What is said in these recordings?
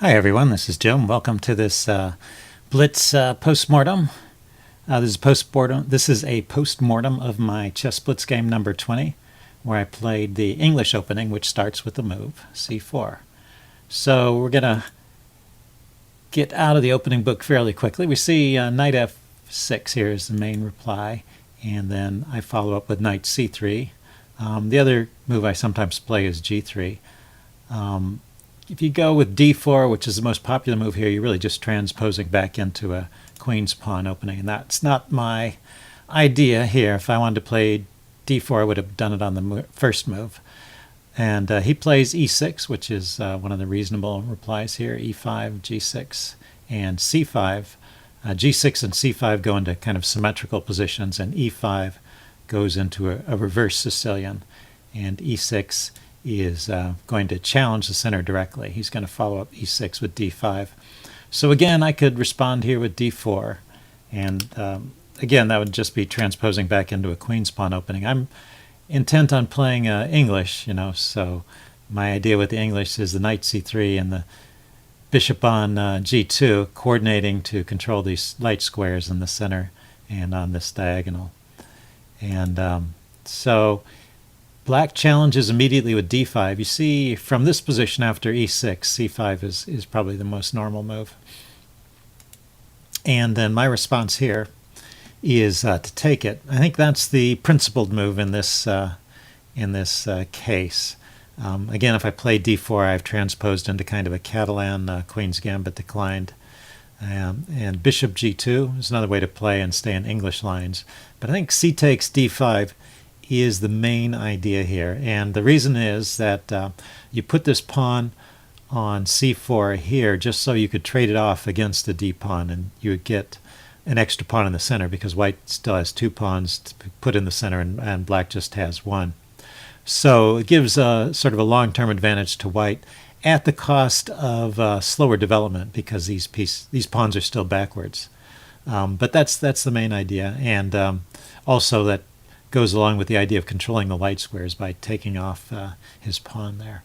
Hi everyone, this is Jim. Welcome to this Blitz postmortem. This is a postmortem of my chess Blitz game number 20, where I played the English opening, which starts with the move c4. So we're gonna get out of the opening book fairly quickly. We see knight f6 here is the main reply, and then I follow up with knight c3. The other move I sometimes play is g3. If you go with d4, which is the most popular move here, you're really just transposing back into a queen's pawn opening, and that's not my idea here. If I wanted to play d4, I would have done it on the first move. And he plays e6, which is one of the reasonable replies here, e5, g6, and c5. G6 and c5 go into kind of symmetrical positions, and e5 goes into a reverse Sicilian, and e6 is going to challenge the center directly. He's going to follow up e6 with d5. So again, I could respond here with d4, and again, that would just be transposing back into a queen's pawn opening. I'm intent on playing English, so my idea with the English is the knight c3 and the bishop on g2, coordinating to control these light squares in the center and on this diagonal. And so Black challenges immediately with d5. You see from this position after e6, c5 is probably the most normal move. And then my response here is to take it. I think that's the principled move in this case. Again, if I play d4, I've transposed into kind of a Catalan Queen's Gambit declined. And bishop g2 is another way to play and stay in English lines. But I think c takes d5 is the main idea here, and the reason is that you put this pawn on c4 here just so you could trade it off against the d pawn, and you would get an extra pawn in the center because white still has two pawns to put in the center, and black just has one. So it gives sort of a long-term advantage to white at the cost of slower development because these pawns are still backwards. But that's the main idea, and also that goes along with the idea of controlling the light squares by taking off his pawn there.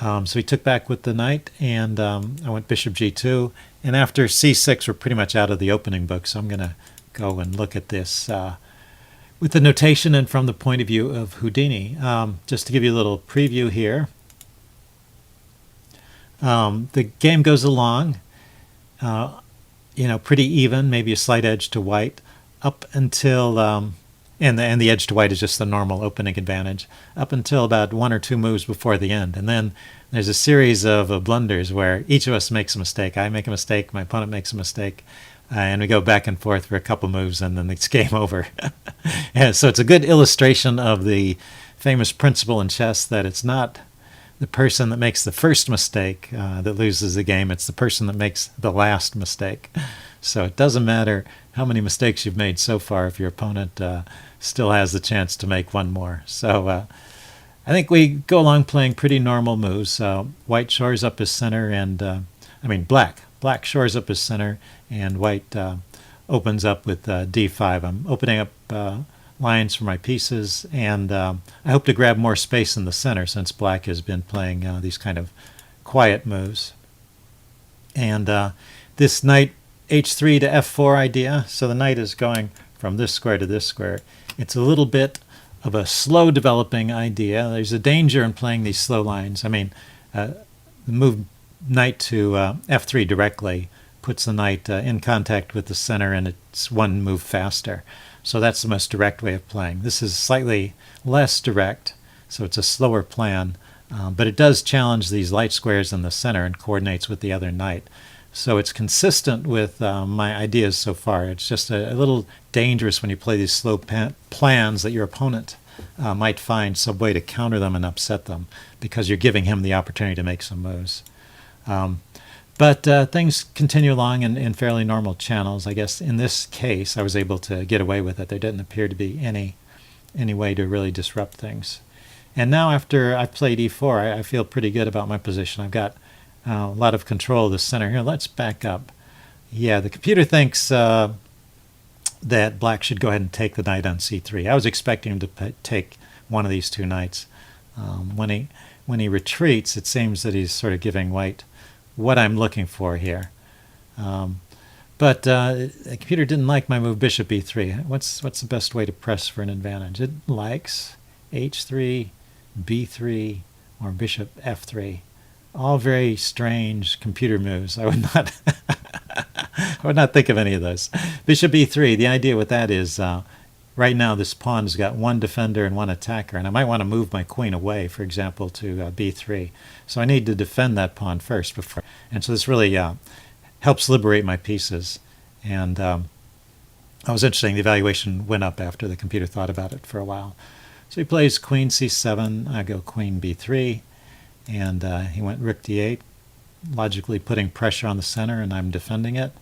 So he took back with the knight, and I went bishop g2. And after c6, we're pretty much out of the opening book, so I'm going to go and look at this with the notation and from the point of view of Houdini. Just to give you a little preview here. The game goes along, pretty even, maybe a slight edge to white, up until and the edge to white is just the normal opening advantage, up until about one or two moves before the end. And then there's a series of blunders where each of us makes a mistake. I make a mistake, my opponent makes a mistake, and we go back and forth for a couple moves, and then it's game over. And so it's a good illustration of the famous principle in chess that it's not the person that makes the first mistake that loses the game, it's the person that makes the last mistake. So it doesn't matter how many mistakes you've made so far if your opponent still has the chance to make one more. So I think we go along playing pretty normal moves. White shores up his center, and Black shores up his center, and white opens up with d5. I'm opening up lines for my pieces, and I hope to grab more space in the center since black has been playing these kind of quiet moves. And this knight h3 to f4 idea, so the knight is going from this square to this square. It's a little bit of a slow developing idea. There's a danger in playing these slow lines. The move knight to f3 directly puts the knight in contact with the center, and it's one move faster. So that's the most direct way of playing. This is slightly less direct, so it's a slower plan, but it does challenge these light squares in the center and coordinates with the other knight. So it's consistent with my ideas so far. It's just a little dangerous when you play these slow plans that your opponent might find some way to counter them and upset them because you're giving him the opportunity to make some moves. But things continue along in fairly normal channels. I guess in this case I was able to get away with it. There didn't appear to be any way to really disrupt things. And now after I've played e4, I feel pretty good about my position. I've got a lot of control of the center here. Let's back up. Yeah, the computer thinks that black should go ahead and take the knight on c3. I was expecting him to take one of these two knights. When when he retreats, it seems that he's sort of giving white what I'm looking for here. But the computer didn't like my move bishop e3. What's the best way to press for an advantage? It likes h3, b3, or bishop f3. All very strange computer moves. I would not I would not think of any of those. Bishop e3, the idea with that is right now this pawn's got one defender and one attacker, and I might want to move my queen away, for example, to b3. So I need to defend that pawn first before. And so this really helps liberate my pieces. And that was interesting. The evaluation went up after the computer thought about it for a while. So he plays queen c7. I go queen b3. And he went rook d8, logically putting pressure on the center, and I'm defending it.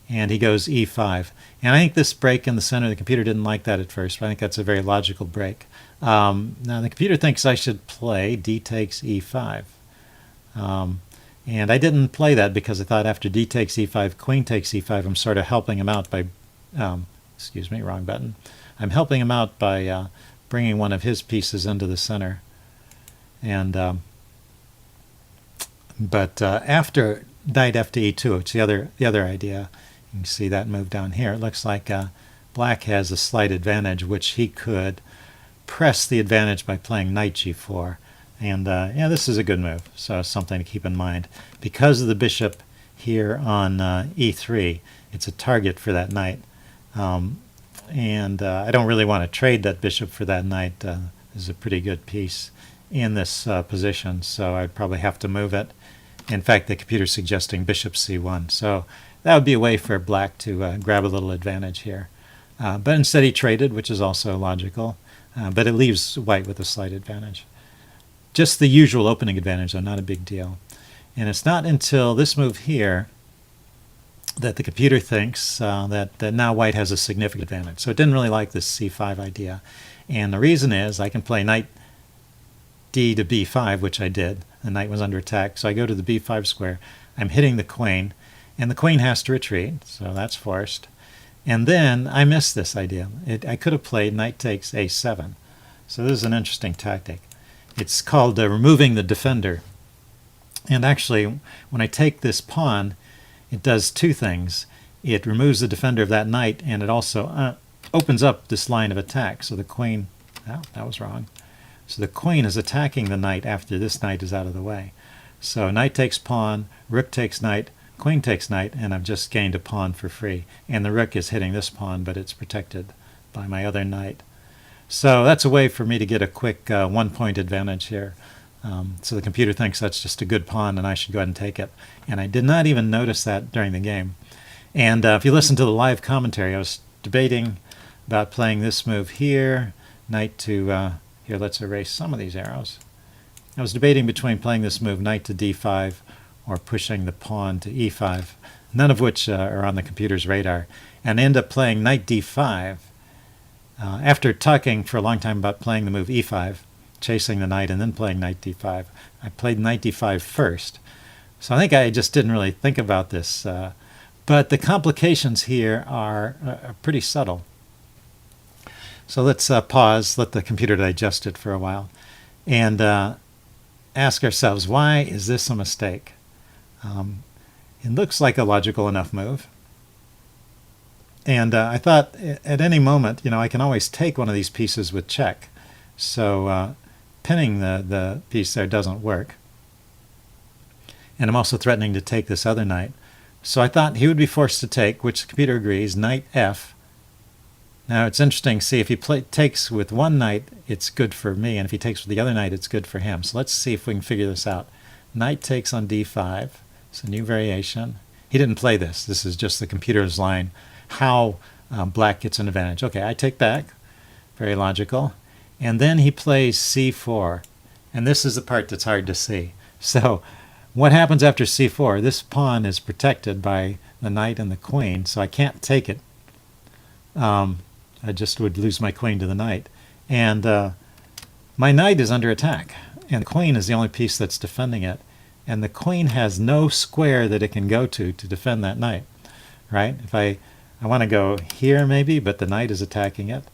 And he goes e5. And I think this break in the center, the computer didn't like that at first, but I think that's a very logical break. Now the computer thinks I should play d takes e5. And I didn't play that because I thought after d takes e5, queen takes e5, I'm sort of helping him out by, excuse me, wrong button. I'm helping him out by bringing one of his pieces into the center. And after knight f to e2, it's the other idea. You can see that move down here. It looks like black has a slight advantage, which he could press the advantage by playing knight g4. And yeah, this is a good move, so something to keep in mind. Because of the bishop here on e3, it's a target for that knight. And I don't really want to trade that bishop for that knight. This is a pretty good piece in this position, so I'd probably have to move it. In fact, the computer's suggesting bishop c1, so that would be a way for black to grab a little advantage here. But instead he traded, which is also logical, but it leaves white with a slight advantage. Just the usual opening advantage, though, not a big deal. And it's not until this move here that the computer thinks that now white has a significant advantage. So it didn't really like this c5 idea. And the reason is I can play knight d to b5, which I did. The knight was under attack, so I go to the b5 square. I'm hitting the queen, and the queen has to retreat, so that's forced. And then I missed this idea. I could have played knight takes a7. So this is an interesting tactic. It's called removing the defender. And actually, when I take this pawn, it does two things. It removes the defender of that knight, and it also opens up this line of attack. So the queen, oh, that was wrong. So the queen is attacking the knight after this knight is out of the way. So knight takes pawn, rook takes knight, queen takes knight, and I've just gained a pawn for free. And the rook is hitting this pawn, but it's protected by my other knight. So that's a way for me to get a quick 1-point advantage here. So the computer thinks that's just a good pawn and I should go ahead and take it. And I did not even notice that during the game. And if you listen to the live commentary, I was debating about playing this move here, knight to, here, let's erase some of these arrows. I was debating between playing this move, knight to d5, or pushing the pawn to e5, none of which are on the computer's radar. And I end up playing knight d5. After talking for a long time about playing the move e5, chasing the knight, and then playing knight d5, I played knight d5 first. So I think I just didn't really think about this. But the complications here are pretty subtle. So let's pause, let the computer digest it for a while, and ask ourselves, why is this a mistake? It looks like a logical enough move. And I thought at any moment, I can always take one of these pieces with check. So pinning the piece there doesn't work. And I'm also threatening to take this other knight. So I thought he would be forced to take, which the computer agrees, knight f. Now it's interesting, see, if he takes with one knight, it's good for me, and if he takes with the other knight, it's good for him. So let's see if we can figure this out. Knight takes on d5. It's a new variation. He didn't play this. This is just the computer's line, how black gets an advantage. Okay, I take back. Very logical. And then he plays c4. And this is the part that's hard to see. So what happens after c4? This pawn is protected by the knight and the queen, so I can't take it. I just would lose my queen to the knight. And my knight is under attack, and the queen is the only piece that's defending it. And the queen has no square that it can go to defend that knight, right? If I want to go here maybe, but the knight is attacking it.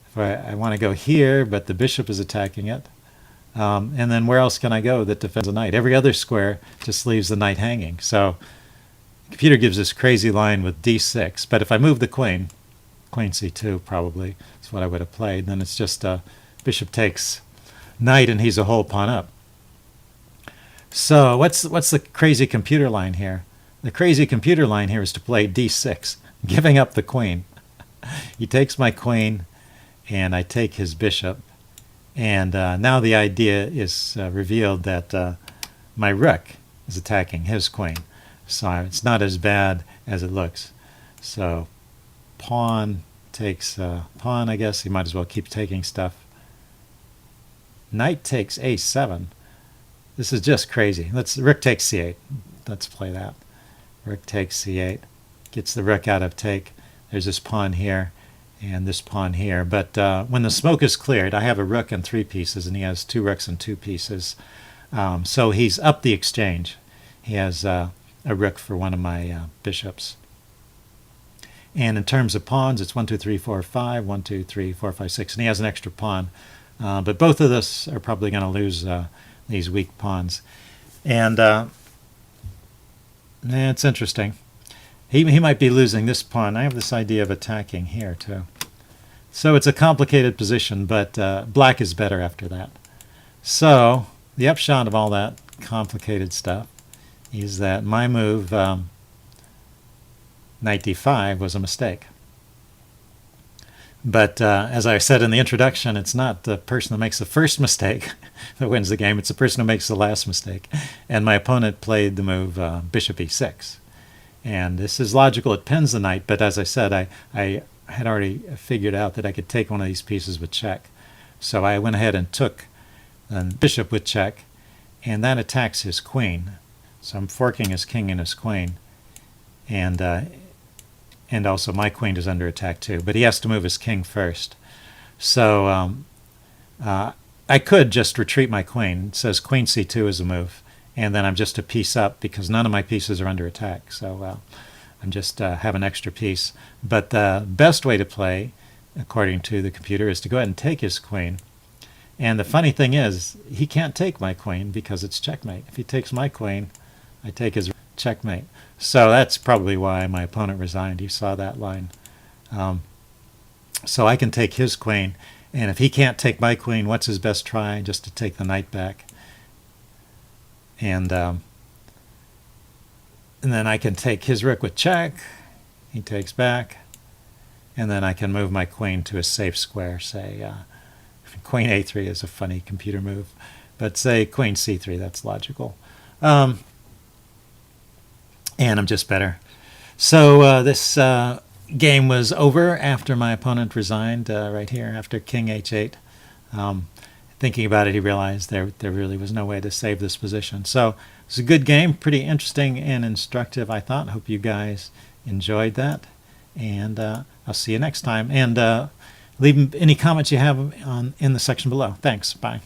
If I want to go here, but the bishop is attacking it. And then where else can I go that defends the knight? Every other square just leaves the knight hanging. So the computer gives this crazy line with d6. But if I move the queen c2 probably is what I would have played, then it's just bishop takes knight and he's a whole pawn up. So what's the crazy computer line here? The crazy computer line here is to play d6, giving up the queen. He takes my queen, and I take his bishop. And now the idea is revealed that my rook is attacking his queen. So it's not as bad as it looks. So pawn takes pawn, I guess. He might as well keep taking stuff. Knight takes a7. This is just crazy. Rook takes c8. Let's play that. Rook takes c8. Gets the rook out of take. There's this pawn here and this pawn here. But when the smoke is cleared, I have a rook and 3 pieces, and he has 2 rooks and 2 pieces. So he's up the exchange. He has a rook for one of my bishops. And in terms of pawns, it's 1, 2, 3, 4, 5, 1, 2, 3, 4, 5, 6. And he has an extra pawn. But both of us are probably going to lose these weak pawns. And it's interesting. He might be losing this pawn. I have this idea of attacking here too. So it's a complicated position, but black is better after that. So the upshot of all that complicated stuff is that my move, knight d5, was a mistake. But as I said in the introduction, it's not the person that makes the first mistake that wins the game. It's the person who makes the last mistake. And my opponent played the move bishop e6. And this is logical. It pins the knight. But as I said, I had already figured out that I could take one of these pieces with check. So I went ahead and took the bishop with check. And that attacks his queen. So I'm forking his king and his queen. And also my queen is under attack too. But he has to move his king first. So I could just retreat my queen. It says queen c2 is a move. And then I'm just a piece up because none of my pieces are under attack. So I'm just have an extra piece. But the best way to play, according to the computer, is to go ahead and take his queen. And the funny thing is, he can't take my queen because it's checkmate. If he takes my queen, I take his checkmate. So that's probably why my opponent resigned. He saw that line. So I can take his queen. And if he can't take my queen, what's his best try? Just to take the knight back. And then I can take his rook with check. He takes back. And then I can move my queen to a safe square. Say queen a3 is a funny computer move. But say queen c3, that's logical. And I'm just better. So this game was over after my opponent resigned right here after king h8. Thinking about it, he realized there really was no way to save this position. So it's a good game, pretty interesting and instructive, I thought. Hope you guys enjoyed that. And I'll see you next time. And leave any comments you have in the section below. Thanks. Bye.